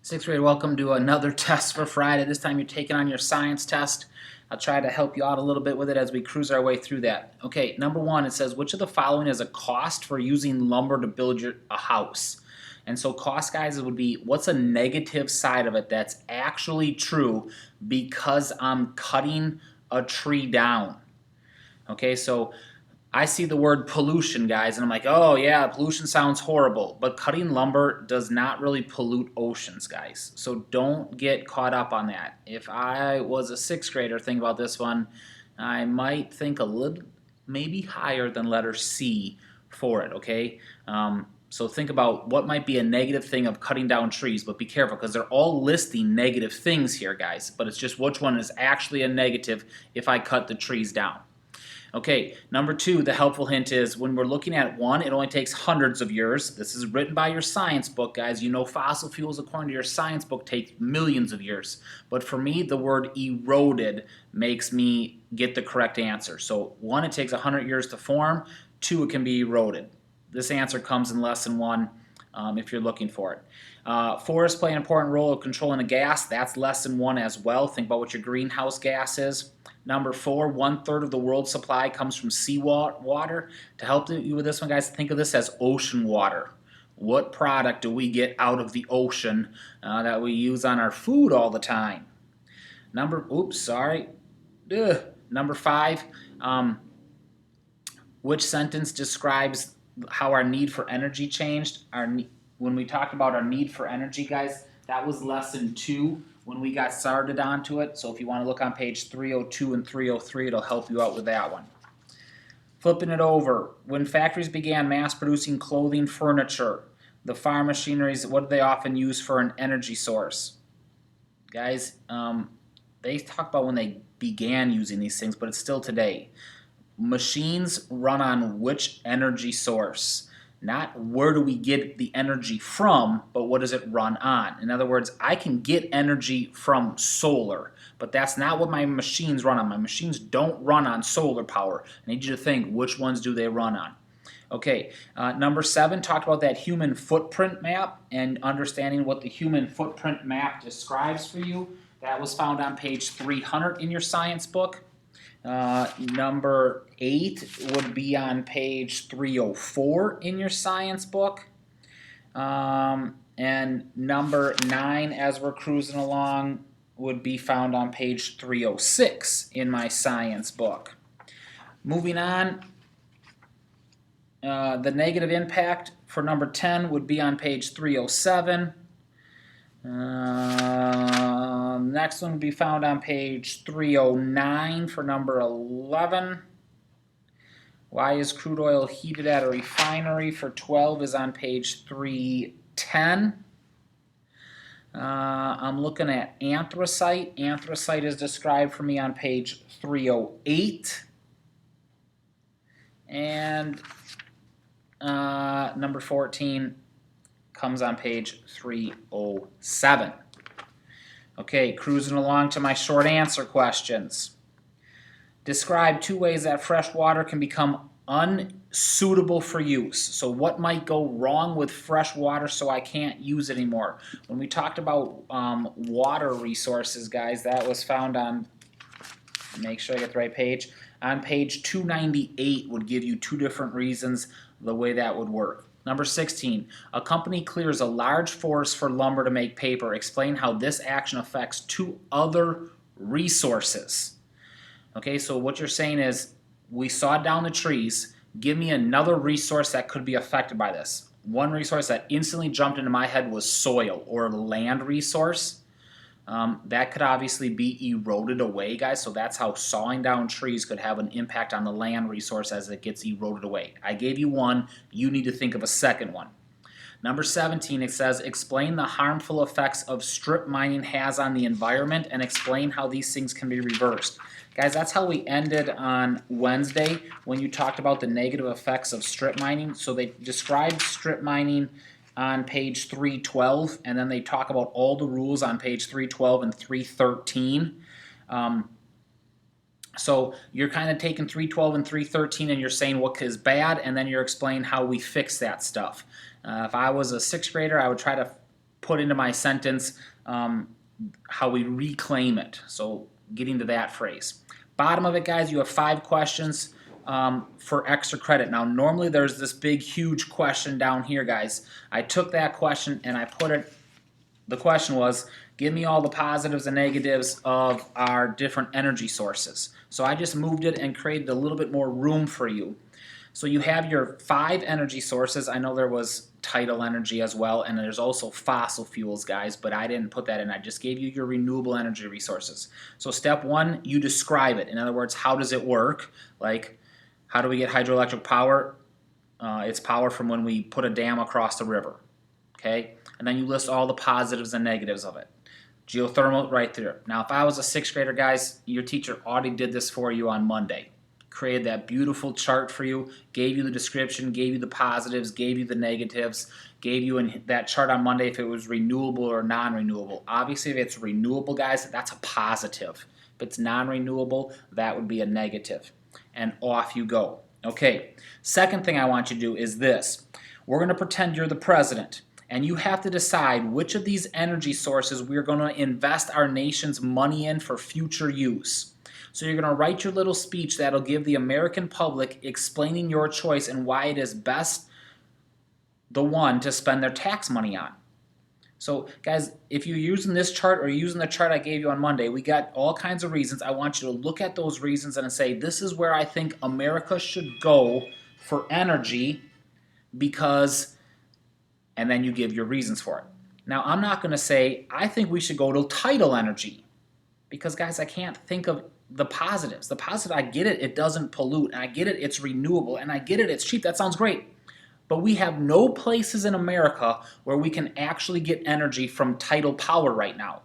Sixth grade, welcome to another test for Friday. This time you're taking on your science test. I'll try to help you out a little bit with it as we cruise our way through that. Okay, number one, it says, which of the following is a cost for using lumber to build a house? And so cost, guys, it would be what's a negative side of it that's actually true because I'm cutting a tree down. Okay, so I see the word pollution, guys, and I'm like, oh yeah, pollution sounds horrible. But cutting lumber does not really pollute oceans, guys. So don't get caught up on that. If I was a sixth grader thinking about this one, I might think a little, maybe higher than letter C for it, okay? So think about what might be a negative thing of cutting down trees, but be careful because they're all listing negative things here, guys. But it's just which one is actually a negative if I cut the trees down. Okay, number two, the helpful hint is when we're looking at one, it only takes hundreds of years. This is written by your science book, guys. You know fossil fuels, according to your science book, take millions of years. But for me, the word eroded makes me get the correct answer. So one, it takes 100 years to form. Two, it can be eroded. This answer comes in lesson one if you're looking for it. Forests play an important role of controlling a gas. That's lesson one as well. Think about what your greenhouse gas is. Number four, 1/3 of the world's supply comes from seawater. To help you with this one, guys, think of this as ocean water. What product do we get out of the ocean that we use on our food all the time? Number five, which sentence describes how our need for energy changed? When we talked about our need for energy, guys, that was lesson two when we got started onto it. So if you want to look on page 302 and 303, it'll help you out with that one. Flipping it over, when factories began mass producing clothing, furniture, the farm machineries, what do they often use for an energy source? Guys, they talk about when they began using these things, but it's still today. Machines run on which energy source? Not where do we get the energy from, but what does it run on? In other words, I can get energy from solar, but that's not what my machines run on. My machines don't run on solar power. I need you to think, which ones do they run on? Okay, number seven talked about that human footprint map and understanding what the human footprint map describes for you. That was found on page 300 in your science book. Number 8 would be on page 304 in your science book. And number 9, as we're cruising along, would be found on page 306 in my science book. Moving on, the negative impact for number 10 would be on page 307. Next one would be found on page 309 for number 11. Why is crude oil heated at a refinery for 12 is on page 310. I'm looking at anthracite. Anthracite is described for me on page 308. And number 14 comes on page 307. Okay, cruising along to my short answer questions. Describe 2 ways that fresh water can become unsuitable for use. So what might go wrong with fresh water so I can't use it anymore? When we talked about water resources, guys, that was found on, make sure I get the right page, on page 298 would give you 2 different reasons the way that would work. Number 16, a company clears a large forest for lumber to make paper. Explain how this action affects 2 other resources. Okay, so what you're saying is we sawed down the trees. Give me another resource that could be affected by this. One resource that instantly jumped into my head was soil or land resource. That could obviously be eroded away, guys, so that's how sawing down trees could have an impact on the land resource as it gets eroded away. I gave you one, you need to think of a second one. Number 17, it says, explain the harmful effects of strip mining has on the environment and explain how these things can be reversed. Guys, that's how we ended on Wednesday when you talked about the negative effects of strip mining. So they described strip mining on page 312, and then they talk about all the rules on page 312 and 313. So you're kind of taking 312 and 313 and you're saying what is bad, and then you're explaining how we fix that stuff. If I was a 6th grader, I would try to put into my sentence how we reclaim it. So getting to that phrase. Bottom of it, guys, you have 5 questions for extra credit. Now, normally there's this big, huge question down here, guys. I took that question and I put it, the question was, give me all the positives and negatives of our different energy sources. So I just moved it and created a little bit more room for you. So you have your 5 energy sources. I know there was tidal energy as well, and there's also fossil fuels, guys, but I didn't put that in. I just gave you your renewable energy resources. So step 1, you describe it. In other words, how does it work? Like, how do we get hydroelectric power? It's power from when we put a dam across the river. Okay? And then you list all the positives and negatives of it. Geothermal, right there. Now, if I was a 6th grader, guys, your teacher already did this for you on Monday. Created that beautiful chart for you, gave you the description, gave you the positives, gave you the negatives, gave you in that chart on Monday if it was renewable or non-renewable. Obviously, if it's renewable, guys, that's a positive. If it's non-renewable, that would be a negative. And off you go. Okay, second thing I want you to do is this. We're going to pretend you're the president, and you have to decide which of these energy sources we're going to invest our nation's money in for future use. So you're going to write your little speech that'll give the American public explaining your choice and why it is best the one to spend their tax money on. So guys, if you're using this chart or using the chart I gave you on Monday, we got all kinds of reasons. I want you to look at those reasons and say, this is where I think America should go for energy because, and then you give your reasons for it. Now, I'm not going to say, I think we should go to tidal energy because, guys, I can't think of the positives. The positive, I get it, it doesn't pollute, and I get it, it's renewable, and I get it, it's cheap. That sounds great. But we have no places in America where we can actually get energy from tidal power right now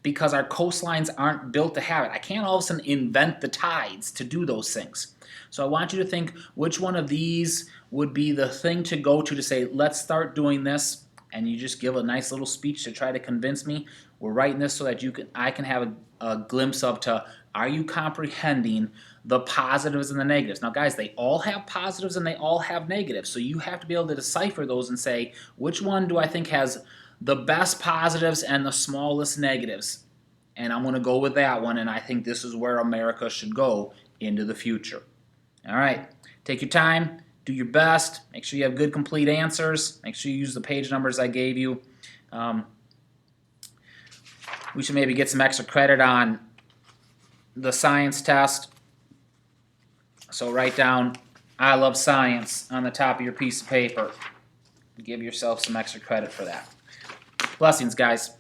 because our coastlines aren't built to have it. I can't all of a sudden invent the tides to do those things. So I want you to think which one of these would be the thing to go to say, let's start doing this, and you just give a nice little speech to try to convince me. We're writing this so that I can have a glimpse of are you comprehending the positives and the negatives? Now, guys, they all have positives and they all have negatives, so you have to be able to decipher those and say, which one do I think has the best positives and the smallest negatives? And I'm going to go with that one, and I think this is where America should go into the future. All right, take your time, do your best, make sure you have good, complete answers, make sure you use the page numbers I gave you. We should maybe get some extra credit on the science test. So write down, I love science on the top of your piece of paper. Give yourself some extra credit for that. Blessings, guys.